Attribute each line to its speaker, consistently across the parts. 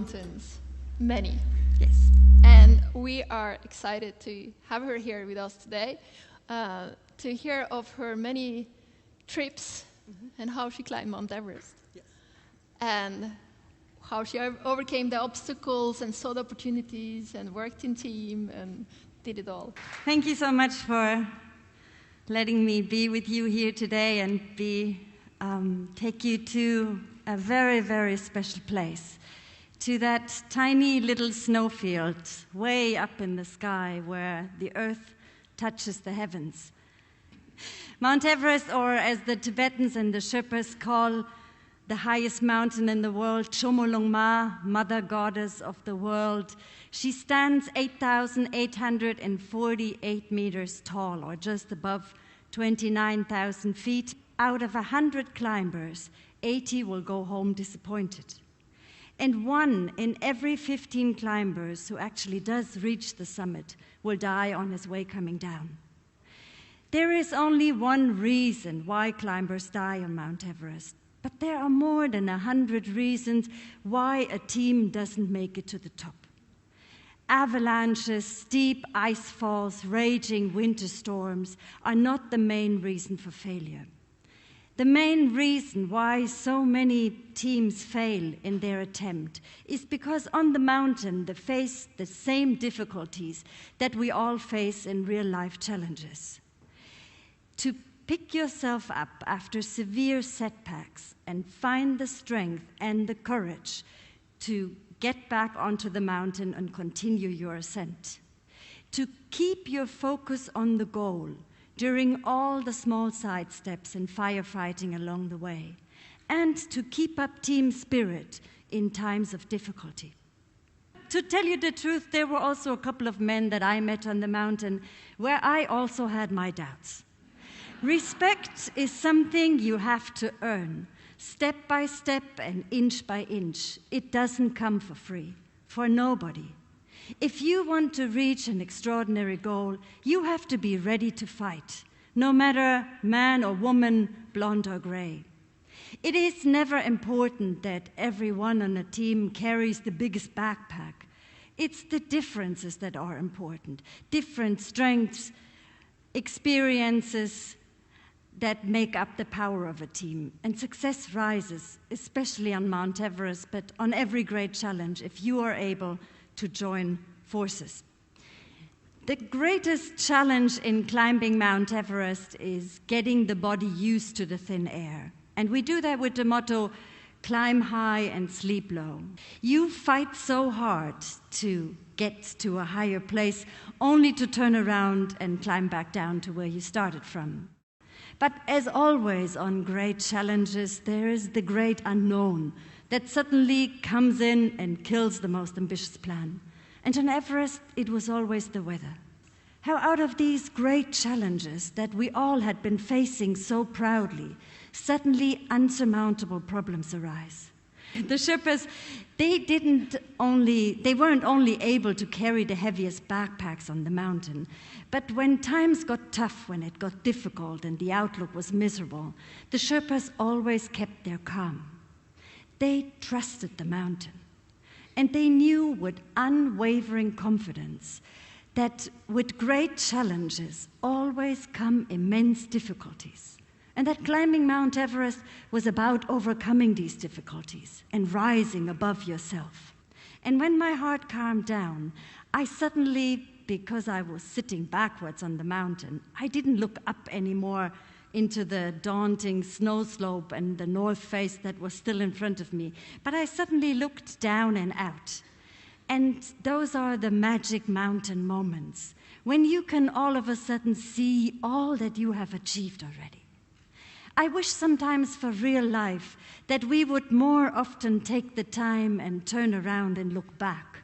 Speaker 1: mountains, many.
Speaker 2: Yes.
Speaker 1: And we are excited to have her here with us today, to hear of her many trips and how she climbed Mount Everest.
Speaker 2: Yes.
Speaker 1: And how she overcame the obstacles and saw the opportunities and worked in team and did it all.
Speaker 2: Thank you so much for letting me be with you here today and take you to a very, very special place, to that tiny little snowfield way up in the sky where the earth touches the heavens. Mount Everest, or as the Tibetans and the Sherpas call the highest mountain in the world, Chomolungma, Mother Goddess of the world. She stands 8,848 meters tall, or just above 29,000 feet. Out of 100 climbers, 80 will go home disappointed. And 1 in every 15 climbers who actually does reach the summit will die on his way coming down. There is only one reason why climbers die on Mount Everest. But there are more than 100 reasons why a team doesn't make it to the top. Avalanches, steep ice falls, raging winter storms are not the main reason for failure. The main reason why so many teams fail in their attempt is because on the mountain they face the same difficulties that we all face in real-life challenges. To pick yourself up after severe setbacks and find the strength and the courage to get back onto the mountain and continue your ascent. To keep your focus on the goal during all the small side steps and firefighting along the way, and to keep up team spirit in times of difficulty. To tell you the truth, there were also a couple of men that I met on the mountain where I also had my doubts. Respect is something you have to earn, step by step and inch by inch. It doesn't come for free, for nobody. If you want to reach an extraordinary goal, you have to be ready to fight, no matter man or woman, blonde or gray. It is never important that everyone on a team carries the biggest backpack. It's the differences that are important, different strengths, experiences, that make up the power of a team. And success rises, especially on Mount Everest, but on every great challenge, if you are able to join forces. The greatest challenge in climbing Mount Everest is getting the body used to the thin air. And we do that with the motto, climb high and sleep low. You fight so hard to get to a higher place, only to turn around and climb back down to where you started from. But as always on great challenges, there is the great unknown that suddenly comes in and kills the most ambitious plan. And on Everest, it was always the weather. How out of these great challenges that we all had been facing so proudly, suddenly unsurmountable problems arise. The Sherpas, they weren't only able to carry the heaviest backpacks on the mountain, but when times got tough, when it got difficult and the outlook was miserable, the Sherpas always kept their calm. They trusted the mountain, and they knew with unwavering confidence that with great challenges always come immense difficulties. And that climbing Mount Everest was about overcoming these difficulties and rising above yourself. And when my heart calmed down, I suddenly, because I was sitting backwards on the mountain, I didn't look up anymore into the daunting snow slope and the north face that was still in front of me, but I suddenly looked down and out. And those are the magic mountain moments, when you can all of a sudden see all that you have achieved already. I wish sometimes for real life that we would more often take the time and turn around and look back.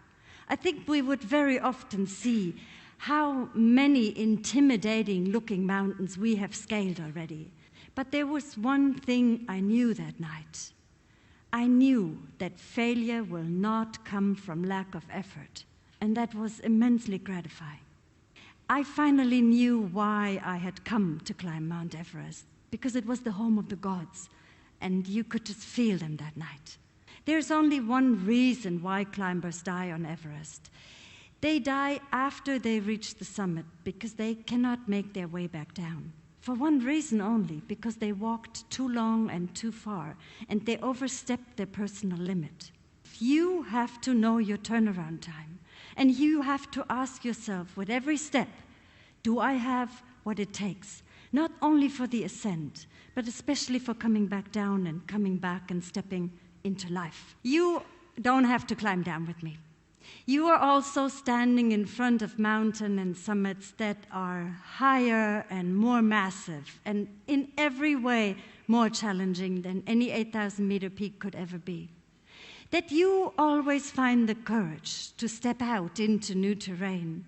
Speaker 2: I think we would very often see how many intimidating looking mountains we have scaled already. But there was one thing I knew that night. I knew that failure will not come from lack of effort, and that was immensely gratifying. I finally knew why I had come to climb Mount Everest, because it was the home of the gods, and you could just feel them that night. There's only one reason why climbers die on Everest. They die after they reach the summit because they cannot make their way back down. For one reason only, because they walked too long and too far, and they overstepped their personal limit. You have to know your turnaround time, and you have to ask yourself with every step, do I have what it takes? Not only for the ascent, but especially for coming back down and coming back and stepping into life. You don't have to climb down with me. You are also standing in front of mountains and summits that are higher and more massive, and in every way more challenging than any 8,000-meter peak could ever be. That you always find the courage to step out into new terrain,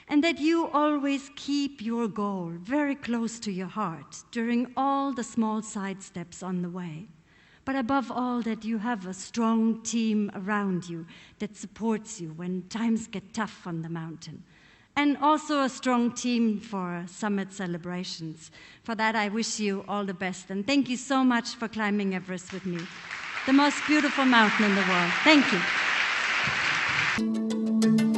Speaker 2: and that you always keep your goal very close to your heart during all the small side steps on the way. But above all, that you have a strong team around you that supports you when times get tough on the mountain. And also a strong team for summit celebrations. For that, I wish you all the best. And thank you so much for climbing Everest with me. The most beautiful mountain in the world. Thank you.